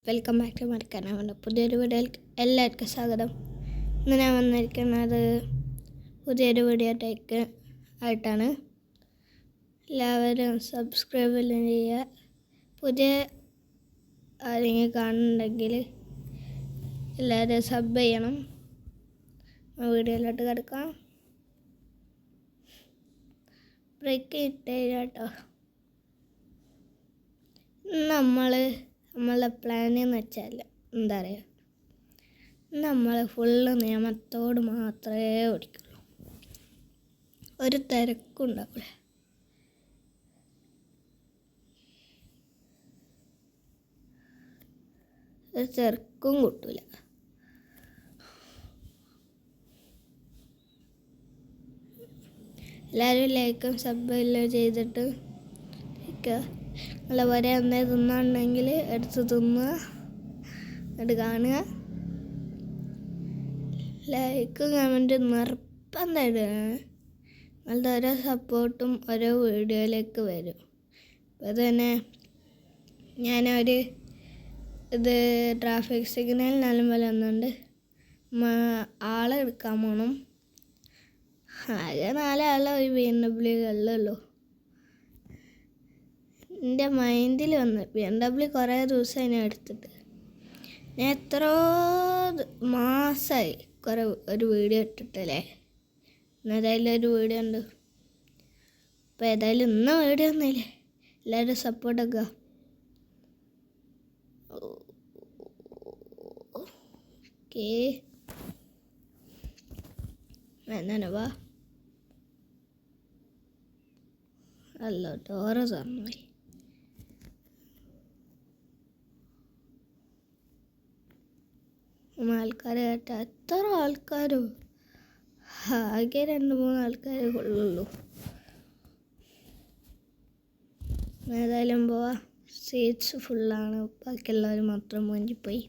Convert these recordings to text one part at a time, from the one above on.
Welcome back to മറക്കാനാവുന്ന പുതിയൊരു വീഡിയോയിലേക്ക് എല്ലാവർക്കും സ്വാഗതം. ഇന്ന് ഞാൻ വന്നിരിക്കുന്നത് പുതിയൊരു വീഡിയോ ആയിട്ടാണ്. എല്ലാവരും സബ്സ്ക്രൈബ് ചെയ്യുക. പുതിയ ആരെങ്കിലും കാണുന്നുണ്ടെങ്കിൽ എല്ലാവരും സബ് ചെയ്യണം. വീഡിയോയിലോട്ട് കിടക്കാം. ബ്രേക്ക് ഇട്ടേ കേട്ടോ. നമ്മളെ പ്ലാൻ എന്ന് വെച്ചാൽ എന്താ പറയുക, നമ്മൾ ഫുള്ള് നിയമത്തോട് മാത്രമേ ഓടിക്കുള്ളൂ. ഒരു തിരക്കുണ്ടാവില്ല. ഒരു തിരക്കും കിട്ടൂല. എല്ലാവരും ലൈക്കും സബ് എല്ലാം ചെയ്തിട്ട് നല്ല വരെ എന്നേ തിന്നാണെങ്കിൽ എടുത്ത് തിന്നുക, എന്നിട്ട് കാണുക. ലൈക്കും കമൻറ്റും നിർബന്ധമായിട്ടാണ്. നിങ്ങളുടെ ഓരോ സപ്പോർട്ടും ഓരോ വീഡിയോയിലേക്ക് വരും. അപ്പോൾ അതുതന്നെ ഞാനൊരു ട്രാഫിക് സിഗ്നൽ പോലെ ഒന്നുണ്ട്, ആളെ എടുക്കാൻ പോകണം. ആകെ 4 ആളെ ഒരു BMW കള്ളുള്ളൂ. എൻ്റെ മൈൻഡിൽ വന്ന് BMW കുറേ ദിവസമായി ഞാൻ എടുത്തിട്ട്. ഞാൻ എത്രയോ മാസമായി ഒരു വീഡിയോ ഇട്ടിട്ടല്ലേ. ഏതായാലും ഒരു വീഡിയോ ഉണ്ട്. അപ്പോൾ ഏതായാലും ഇന്ന് വീഡിയോ ഒന്നുമില്ലേ. എല്ലാവരും സപ്പോർട്ടൊക്കെ. ഓക്കേ, എന്നാ വാ. അല്ല ഡോറ് തുറന്നുപോയി. ആൾക്കാർ കേട്ട എത്ര ആൾക്കാരോ, ആകെ 2-3 ആൾക്കാരെ കൊള്ളുള്ളൂ. ഏതായാലും പോവാ. സീറ്റ്സ് ഫുള്ളാണ്, ബാക്കിയുള്ളവർ മാത്രം മുങ്ങിപ്പോയി.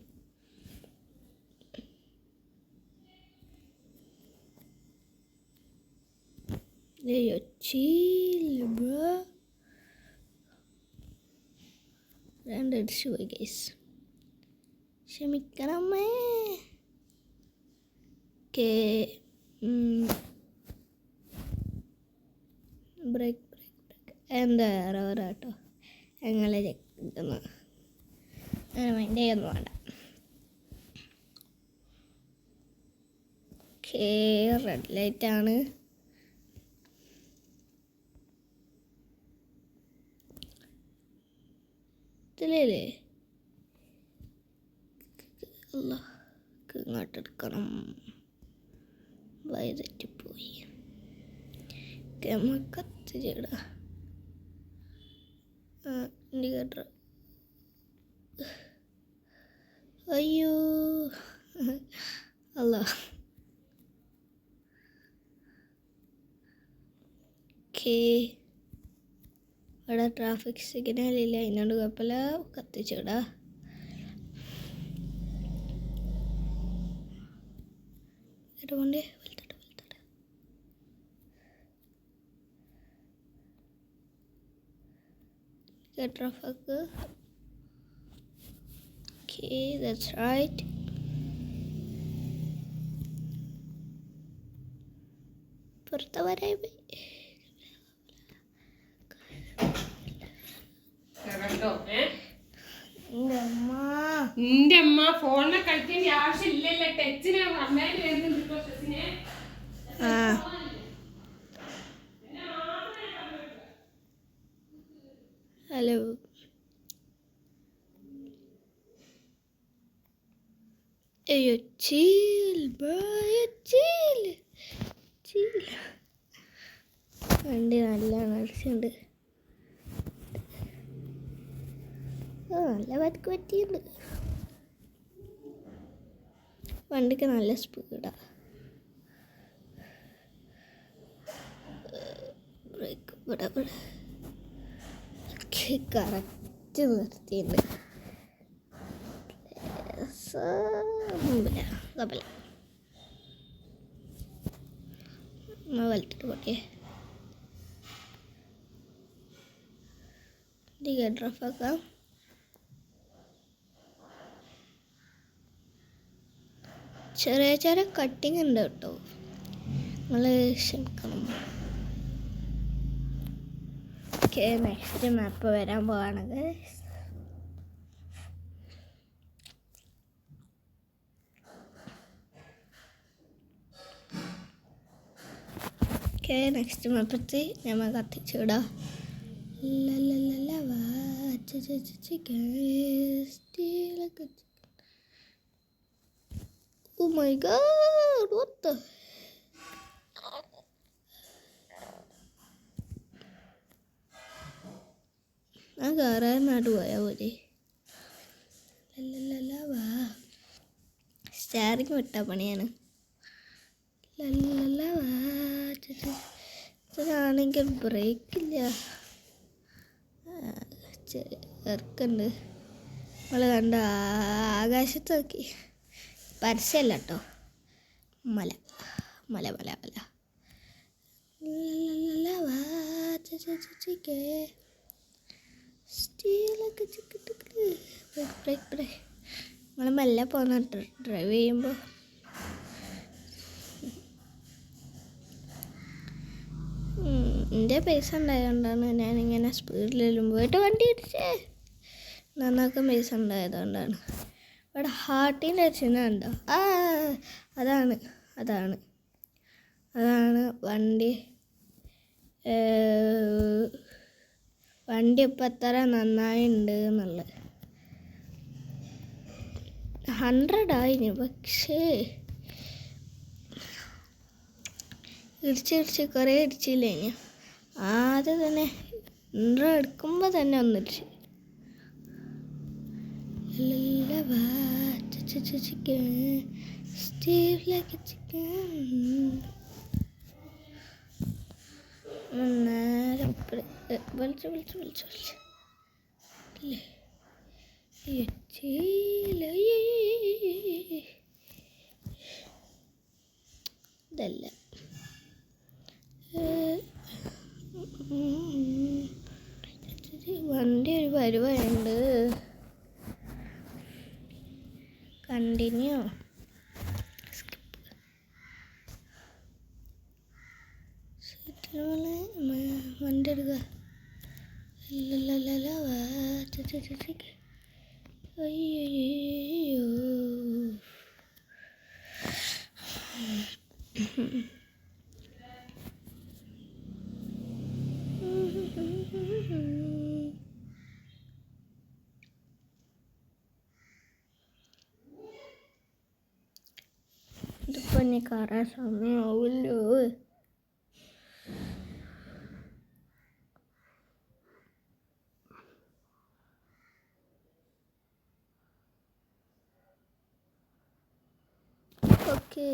രണ്ടടിച്ചു പോയി ഗൈസ്, ക്ഷമിക്കണമേ. ബ്രേക്ക് എന്താ കേട്ടോ, ഞങ്ങളെ ചെക്കുന്നു. അങ്ങനെ മൈൻഡ് ചെയ്യൊന്നും വേണ്ട. റെഡ് ലൈറ്റാണ്. ഇതിലേ ഇങ്ങോട്ടെടുക്കണം. വൈതെറ്റിപ്പോയി. കത്തിച്ചിട ഇൻഡിക്കേറ്റർ. അയ്യോ അല്ല. ഇവിടെ ട്രാഫിക് സിഗ്നലില്ല, അതിനോട് കുഴപ്പമില്ല. കത്തിച്ചിടാ. കൊണ്ട് ട്രാഫിക്. Okay, that's right. പുറത്ത് വരായി പോയി. നിന്റെ അമ്മ ഫോണിനെ കളിക്കേണ്ട ആവശ്യമില്ലല്ലോ. ടച്ചിന് അമ്മേന്റെ വരുന്നുണ്ട്. ഹലോ, അയ്യോ chill bro, chill. വണ്ടി നല്ല അടിച്ചുണ്ട്. നല്ല പരിക്ക് പറ്റിയിട്ടുണ്ട്. വണ്ടിക്ക് നല്ല സ്പീഡാ. ബ്രേക്ക് ഇവിടെ കറക്റ്റ് നിർത്തിയിട്ടുണ്ട്. വലിച്ചിട്ട് പോട്ടെ. ഇൻഡിക്കേറ്റർ ഓഫ് ആക്കാം. ചെറിയ ചെറിയ കട്ടിങ് ഉണ്ട് കേട്ടോ, നിങ്ങൾ ക്ഷമിക്കണം. ഓക്കെ, നെക്സ്റ്റ് മാപ്പ് വരാൻ പോവാണ്. ഓക്കെ, നെക്സ്റ്റ് മാപ്പെത്തി ഞമ്മ കത്തിച്ചുവിടാം. Oh my god, what the? ആ കയറാനായിട്ട് പോയാൽ മതി. വാ, സ്റ്റാറിങ് വിട്ട പണിയാണ്. ഇതിനാണെങ്കിൽ ബ്രേക്കില്ല, ഇറക്കുണ്ട്. നമ്മൾ കണ്ട ആകാശത്ത് നോക്കി, പരസ്യമല്ല കേട്ടോ, മല മല മല മല. സ്റ്റീലൊക്കെ ബ്രേക്ക് നമ്മൾ മെല്ലെ പോകുന്ന ഡ്രൈവ് ചെയ്യുമ്പോൾ. എൻ്റെ പൈസ ഉണ്ടായതുകൊണ്ടാണ് ഞാനിങ്ങനെ സ്പീഡിലെല്ലാം പോയിട്ട് വണ്ടി ഇടിച്ചേ. നന്നാക്കാൻ പൈസ ഉണ്ടായതുകൊണ്ടാണ്. ഇവിടെ ഹാർട്ടിൻ്റെ ചിഹ്നം ഉണ്ടോ? അതാണ് അതാണ് അതാണ് വണ്ടി. വണ്ടി ഇപ്പം എത്ര നന്നായിട്ടുണ്ട് എന്നുള്ളത്. 100 ആയിന്, പക്ഷേ ഇടിച്ച് കുറേ ഇടിച്ചില്ലേ. ഞാൻ ആദ്യം തന്നെ 100 എടുക്കുമ്പോൾ തന്നെ ഒന്നിടിച്ച്. ഇതല്ല വണ്ടി ഒരു പരിപാടിയുണ്ട്. കണ്ടിന്യൂ വണ്ടി എടുക്കുക. അയ്യോ ഇതിപ്പോൾ ഇനി കയറാൻ സമയമാവുമല്ലോ. ഓക്കെ,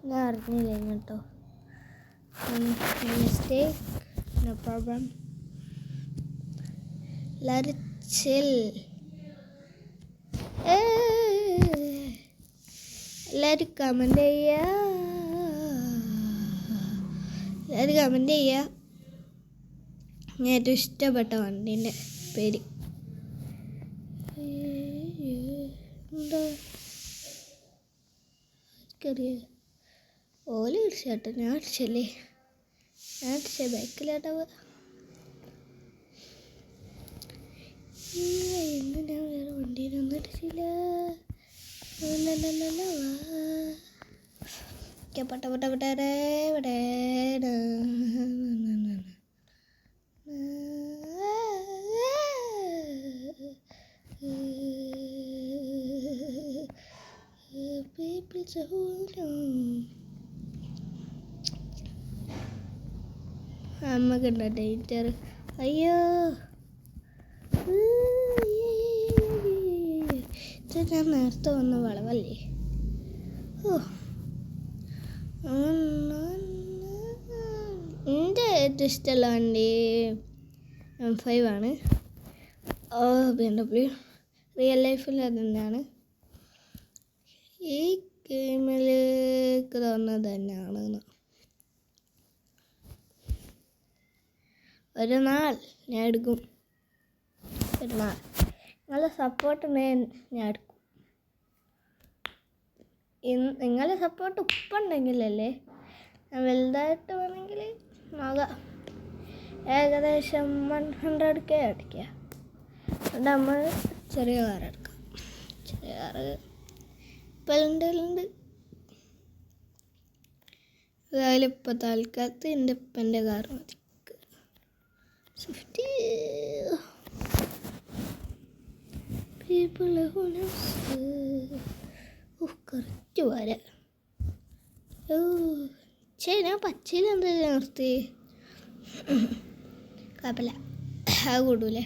ഞാൻ അറിഞ്ഞില്ല കേട്ടോ. Mistake, no problem. Let it chill. എല്ലാവരും കമൻ്റ് ചെയ്യുക. ഞാൻ ഏറ്റവും ഇഷ്ടപ്പെട്ട വണ്ടീൻ്റെ പേര് എന്താ എനിക്കറിയാം. ഓല ഇടിച്ചാട്ടോ, ഞാൻ അടിച്ചല്ലേ. ഞാൻ അടിച്ച ബൈക്കിലാട്ടോ. ഇന്ന് ഞാൻ വേറെ വണ്ടീനൊന്നും അടിച്ചില്ല. അമ്മക്കുണ്ടോ ഡേറ്റർ? അയ്യോ, ഞാൻ നേരത്തെ വന്ന വളവല്ലേ. എൻ്റെ ഏറ്റവും ഇഷ്ടമുള്ള വണ്ടി M5 ആണ്. BMW റിയൽ ലൈഫിൽ അത് തന്നെയാണ്. ഈ ഗെയിമിലേക്ക് തോന്നുന്നത് തന്നെയാണ്. ഒരു നാൾ ഞാൻ എടുക്കും. ഒരു നാൾ നിങ്ങളുടെ സപ്പോർട്ട് ഞാൻ എടുക്കും. നിങ്ങളെ സപ്പോർട്ട് ഉപ്പം ഉണ്ടെങ്കിലല്ലേ ഞാൻ വലുതായിട്ട് വേണമെങ്കിൽ നോക്കാം. ഏകദേശം 100K അടിക്കുക. അതുകൊണ്ട് നമ്മൾ ചെറിയ കാർ എടുക്കാം. ചെറിയ കാറ് ഇപ്പം ഉണ്ട്. അതായാലും ഇപ്പോൾ തൽക്കാലത്ത് എൻ്റെ ഉപ്പൻ്റെ കാർ മതി. സ്വിഫ്റ്റ് കറക്റ്റ് വരാ. ഞാൻ പച്ചയിൽ എന്താ നിർത്തി കുഴപ്പമില്ല, അത് കൂടൂലേ.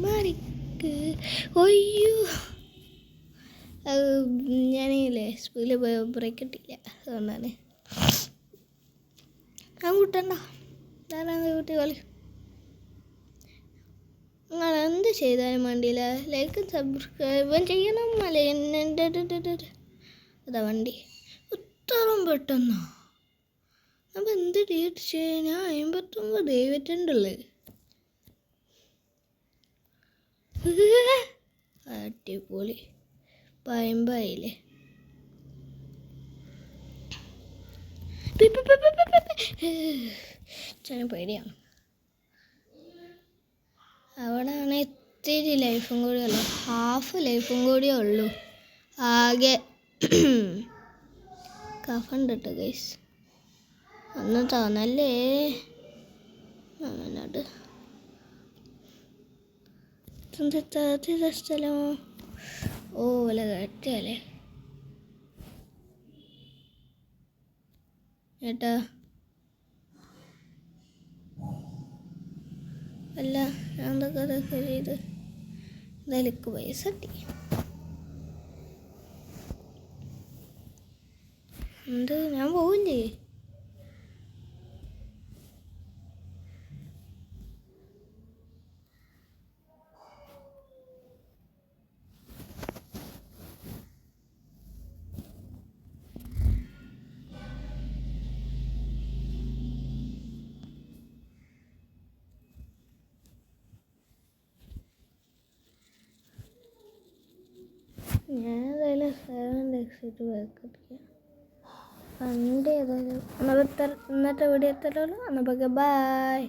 മാറിക്ക് ഒയ്യോ, ഞാനില്ലേ സ്പീഡിൽ പോയി ബ്രേക്ക് കിട്ടിയില്ല, അതുകൊണ്ടാണ്. ഞാൻ കൂട്ടണ്ട, ഞാനത് കൂട്ടി കളി. നിങ്ങൾ എന്ത് ചെയ്താലും വേണ്ടിയില്ല, ലൈക്കും സബ്സ്ക്രൈബും ചെയ്യണം. അതാ വണ്ടി ഉത്തരം പെട്ടെന്നോ. അപ്പം എന്ത് ഡേറ്റ് ചെയ്യാൻ 59 ദൈവറ്റുണ്ടല്ലേ. അടിപൊളി പയമ്പായില്ലേ. ചെറിയ പേടിയാണ്. അവിടെ ആണെങ്കിൽ ഇത്തിരി ലൈഫും കൂടി ഉള്ളു, ഹാഫ് ലൈഫും കൂടിയേ ഉള്ളൂ. ആകെ കഫുണ്ട് കേട്ടോ ഗൈസ്, ഒന്നും തോന്നല്ലേ. അങ്ങനോട്ട് സ്ഥലം ഓല കെട്ടല്ലേ ഏട്ടാ. അല്ല ഞാൻ എന്തൊക്കെ ചെയ്ത് എന്തായാലും പൈസ കിട്ടി. എന്ത് ഞാൻ പോവില്ലേ. ഞാൻ ഏതായാലും 7 എക്സിറ്റ് വെക്കാം. വണ്ടി ഏതായാലും ഇന്നത്തെ വീഡിയോ എത്തല്ലോ. എന്നാൽ ബൈ.